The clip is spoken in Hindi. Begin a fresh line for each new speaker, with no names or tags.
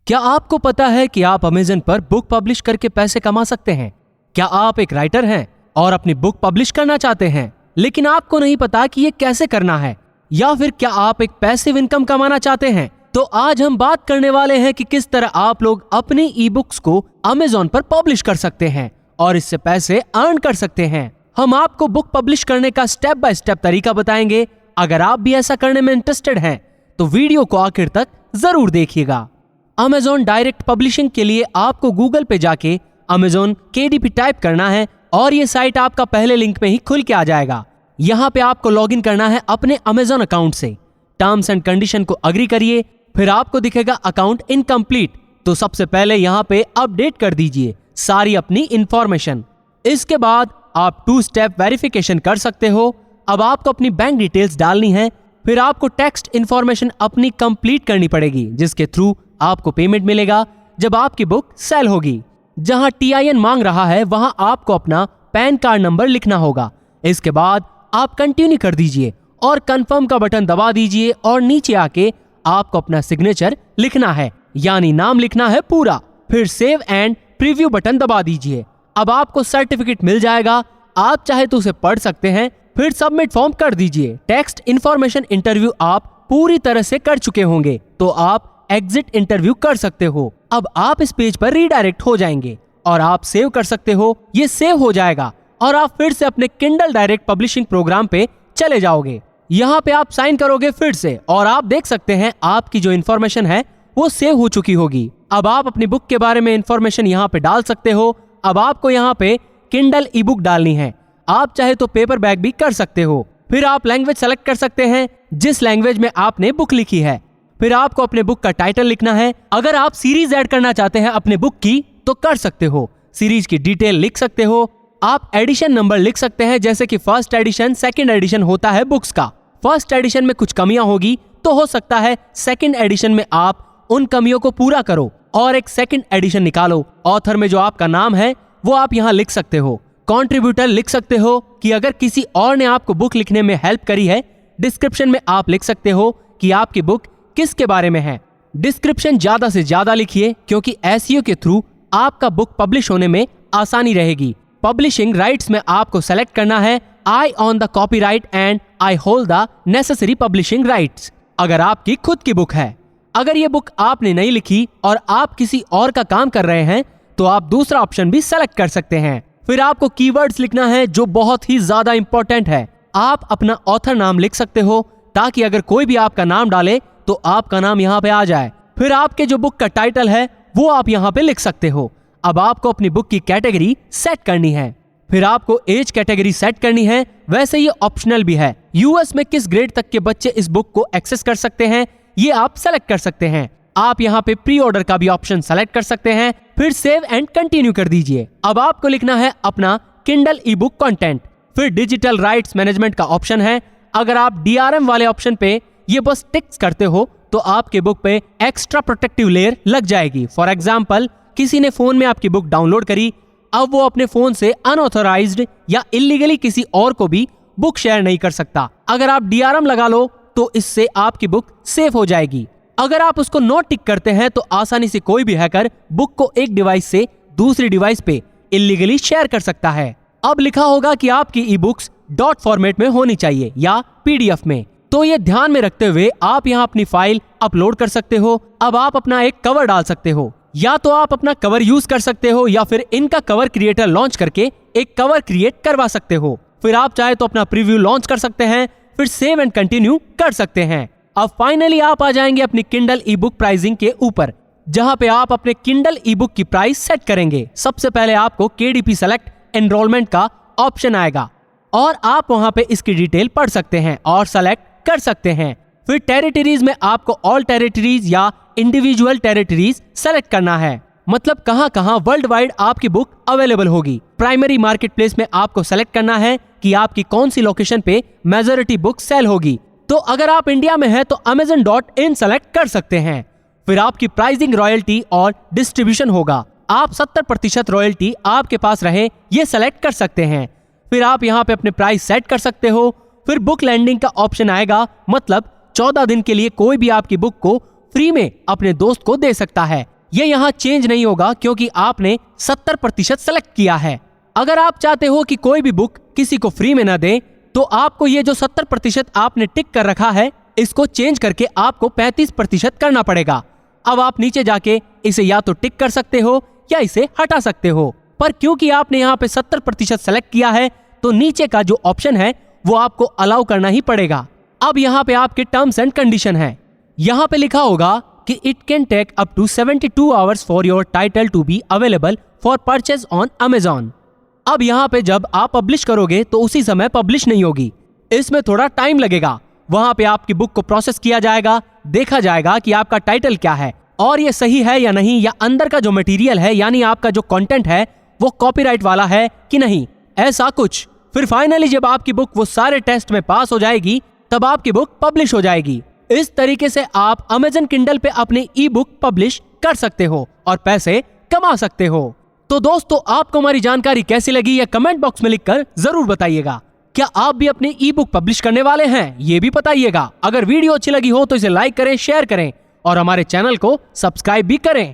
क्या आपको पता है कि आप अमेज़न पर बुक पब्लिश करके पैसे कमा सकते हैं? क्या आप एक राइटर हैं और अपनी बुक पब्लिश करना चाहते हैं, लेकिन आपको नहीं पता कि ये कैसे करना है? या फिर क्या आप एक पैसिव इनकम कमाना चाहते हैं? तो आज हम बात करने वाले हैं कि किस तरह आप लोग अपनी ई बुक्स को अमेज़न पर पब्लिश कर सकते हैं और इससे पैसे अर्न कर सकते हैं। हम आपको बुक पब्लिश करने का स्टेप बाय स्टेप तरीका बताएंगे। अगर आप भी ऐसा करने में इंटरेस्टेड हैं तो वीडियो को आखिर तक जरूर देखिएगा। अमेज़न डायरेक्ट पब्लिशिंग के लिए आपको गूगल पे जाके अमेज़न KDP टाइप करना है और ये साइट आपका पहले लिंक में ही खुल के आ जाएगा। यहाँ पे आपको लॉगिन करना है अपने अमेज़न अकाउंट से। टर्म्स एंड कंडीशन को अग्री करिए, फिर आपको दिखेगा अकाउंट इनकम्प्लीट, तो सबसे पहले यहाँ पे अपडेट कर दीजिए सारी अपनी इंफॉर्मेशन। इसके बाद आप 2 स्टेप वेरिफिकेशन कर सकते हो। अब आपको अपनी बैंक डिटेल्स डालनी है, फिर आपको टेक्स्ट इंफॉर्मेशन अपनी कंप्लीट करनी पड़ेगी, जिसके थ्रू आपको पेमेंट मिलेगा जब आपकी बुक सेल होगी। जहां TIN मांग रहा है वहां आपको अपना पैन कार्ड नंबर लिखना होगा। इसके बाद आप कंटिन्यू कर दीजिए और कंफर्म का बटन दबा दीजिए और नीचे आके आपको अपना सिग्नेचर लिखना है, यानी नाम लिखना है पूरा। फिर सेव एंड प्रीव्यू बटन दबा दीजिए। अब आपको सर्टिफिकेट मिल जाएगा, आप चाहे तो उसे पढ़ सकते हैं। फिर सबमिट फॉर्म कर दीजिए। टेक्स्ट इन्फॉर्मेशन इंटरव्यू आप पूरी तरह से कर चुके होंगे, तो आप एग्जिट इंटरव्यू कर सकते हो। अब आप इस पेज पर रीडायरेक्ट हो जाएंगे और आप सेव कर सकते हो। ये सेव हो जाएगा और आप फिर से अपने किंडल डायरेक्ट पब्लिशिंग प्रोग्राम पे चले जाओगे। यहाँ पे आप साइन करोगे फिर से और आप देख सकते हैं आपकी जो इन्फॉर्मेशन है वो सेव हो चुकी होगी। अब आप अपनी बुक के बारे में इन्फॉर्मेशन यहाँ पे डाल सकते हो। अब आपको यहाँ पे किंडल ई बुक डालनी है। आप चाहे तो पेपर बैक भी कर सकते हो। फिर आप लैंग्वेज सेलेक्ट कर सकते हैं जिस लैंग्वेज में आपने बुक लिखी है। फिर आपको अपने बुक का टाइटल लिखना है। अगर आप सीरीज ऐड करना चाहते हैं अपने बुक की तो कर सकते हो। सीरीज की डिटेल लिख सकते हो। आप एडिशन नंबर लिख सकते हैं, जैसे कि फर्स्ट एडिशन, सेकंड एडिशन होता है बुक्स का। फर्स्ट एडिशन में कुछ कमियां होगी तो हो सकता है सेकंड एडिशन में आप उन कमियों को पूरा करो और एक सेकंड एडिशन निकालो। ऑथर में जो आपका नाम है वो आप यहाँ लिख सकते हो। कंट्रीब्यूटर लिख सकते हो कि अगर किसी और ने आपको बुक लिखने में हेल्प करी है। डिस्क्रिप्शन में आप लिख सकते हो कि आपकी बुक किसके बारे में है। डिस्क्रिप्शन ज्यादा से ज्यादा लिखिए, क्योंकि SEO के थ्रू आपका बुक पब्लिश होने में आसानी रहेगी। पब्लिशिंग राइट्स में आपको सेलेक्ट करना है I own the copyright and I hold the necessary publishing rights. अगर आपकी खुद की बुक है, अगर ये बुक आपने नहीं लिखी और आप किसी और का काम कर रहे हैं तो आप दूसरा ऑप्शन भी सेलेक्ट कर सकते हैं। फिर आपको कीवर्ड्स लिखना है जो बहुत ही ज्यादा इंपॉर्टेंट है। आप अपना ऑथर नाम लिख सकते हो ताकि अगर कोई भी आपका नाम डाले तो आपका नाम यहाँ पे आ जाए। फिर आपके जो बुक का टाइटल है वो आप यहाँ पे लिख सकते हो। अब आपको अपनी बुक की कैटेगरी सेट करनी है। फिर आपको एज कैटेगरी सेट करनी है। वैसे ये ऑप्शनल भी है। US में किस ग्रेड तक के बच्चे इस बुक को एक्सेस कर सकते हैं ये आप सेलेक्ट कर सकते हैं। आप यहाँ पे प्री ऑर्डर का भी ऑप्शन सेलेक्ट कर सकते हैं। फिर सेव एंड कंटिन्यू कर दीजिए। अब आपको लिखना है अपना किंडल ई बुक कंटेंट। फिर डिजिटल राइट्स मैनेजमेंट का ऑप्शन है। अगर आप DRM वाले ऑप्शन पे ये बस टिक्स करते हो तो आपके बुक पे एक्स्ट्रा प्रोटेक्टिव लेयर लग जाएगी। फॉर एग्जाम्पल, किसी ने फोन में आपकी बुक डाउनलोड करी, अब वो अपने फोन से अनऑथराइज्ड या इलीगली किसी और को भी बुक शेयर नहीं कर सकता। अगर आप DRM लगा लो तो इससे आपकी बुक सेफ हो जाएगी। अगर आप उसको नोट टिक करते हैं तो आसानी से कोई भी हैकर बुक को एक डिवाइस से दूसरी डिवाइस पे इलीगली शेयर कर सकता है। अब लिखा होगा कि आपकी ई बुक्स डॉट फॉर्मेट में होनी चाहिए या PDF में, तो ये ध्यान में रखते हुए आप यहाँ अपनी फाइल अपलोड कर सकते हो। अब आप अपना एक कवर डाल सकते हो, या तो आप अपना कवर यूज कर सकते हो या फिर इनका कवर क्रिएटर लॉन्च करके एक कवर क्रिएट करवा सकते हो। फिर आप चाहे तो अपना प्रीव्यू लॉन्च कर सकते हैं। फिर सेव एंड कंटिन्यू कर सकते हैं। अब फाइनली आप आ जाएंगे अपनी किंडल ई बुक प्राइसिंग के ऊपर, जहां पे आप अपने किंडल ई बुक की प्राइस सेट करेंगे। सबसे पहले आपको KDP सेलेक्ट एनरोलमेंट का ऑप्शन आएगा और आप वहां पे इसकी डिटेल पढ़ सकते हैं और सेलेक्ट कर सकते हैं। फिर टेरिटरीज में आपको ऑल टेरिटरीज या इंडिविजुअल टेरिटरीज सेलेक्ट करना है, मतलब कहां वर्ल्ड वाइड आपकी बुक अवेलेबल होगी। प्राइमरी मार्केट प्लेस में आपको सेलेक्ट करना है कि आपकी कौन सी लोकेशन पे मेजॉरिटी बुक सेल होगी। तो अगर आप इंडिया में हैं तो amazon.in सेलेक्ट कर सकते हैं। फिर आपकी प्राइसिंग, रॉयल्टी और डिस्ट्रीब्यूशन होगा। आप 70% रॉयल्टी आपके पास रहे ये सेलेक्ट कर सकते हैं। फिर आप यहाँ पे अपने प्राइस सेट कर सकते हो। फिर बुक लैंडिंग का ऑप्शन आएगा, मतलब 14 दिन के लिए कोई भी आपकी बुक को फ्री में अपने दोस्त को दे सकता है। ये यहाँ चेंज नहीं होगा क्योंकि आपने 70% सेलेक्ट किया है। अगर आप चाहते हो कि कोई भी बुक किसी को फ्री में न दे, तो आपको ये जो 70% आपने टिक कर रखा है, इसको चेंज करके आपको 35% करना पड़ेगा। अब आप नीचे जाके इसे या तो टिक कर सकते हो या इसे हटा सकते हो, पर क्योंकि आपने यहाँ पे 70% सेलेक्ट किया है, तो नीचे का जो ऑप्शन है वो आपको अलाउ करना ही पड़ेगा। अब यहाँ पे आपके टर्म्स एंड कंडीशन है। यहाँ पे लिखा होगा कि it can take up to 72 hours for your title to be available for purchase on Amazon. अब यहाँ पे जब आप पब्लिश करोगे तो उसी समय पब्लिश नहीं होगी, इसमें थोड़ा टाइम लगेगा। वहां पे आपकी बुक को प्रोसेस किया जाएगा, देखा जाएगा कि आपका टाइटल क्या है और ये सही है या नहीं, या अंदर का जो मटेरियल है यानी आपका जो कंटेंट है वो कॉपीराइट वाला है कि नहीं, ऐसा कुछ। फिर फाइनली जब आपकी बुक वो सारे टेस्ट में पास हो जाएगी, तब आपकी बुक पब्लिश हो जाएगी। इस तरीके से आप अमेज़न किंडल पे अपनी ई बुक पब्लिश कर सकते हो और पैसे कमा सकते हो। तो दोस्तों, आपको हमारी जानकारी कैसी लगी या कमेंट बॉक्स में लिखकर जरूर बताइएगा। क्या आप भी अपनी ई बुक पब्लिश करने वाले हैं, ये भी बताइएगा। अगर वीडियो अच्छी लगी हो तो इसे लाइक करें, शेयर करें और हमारे चैनल को सब्सक्राइब भी करें।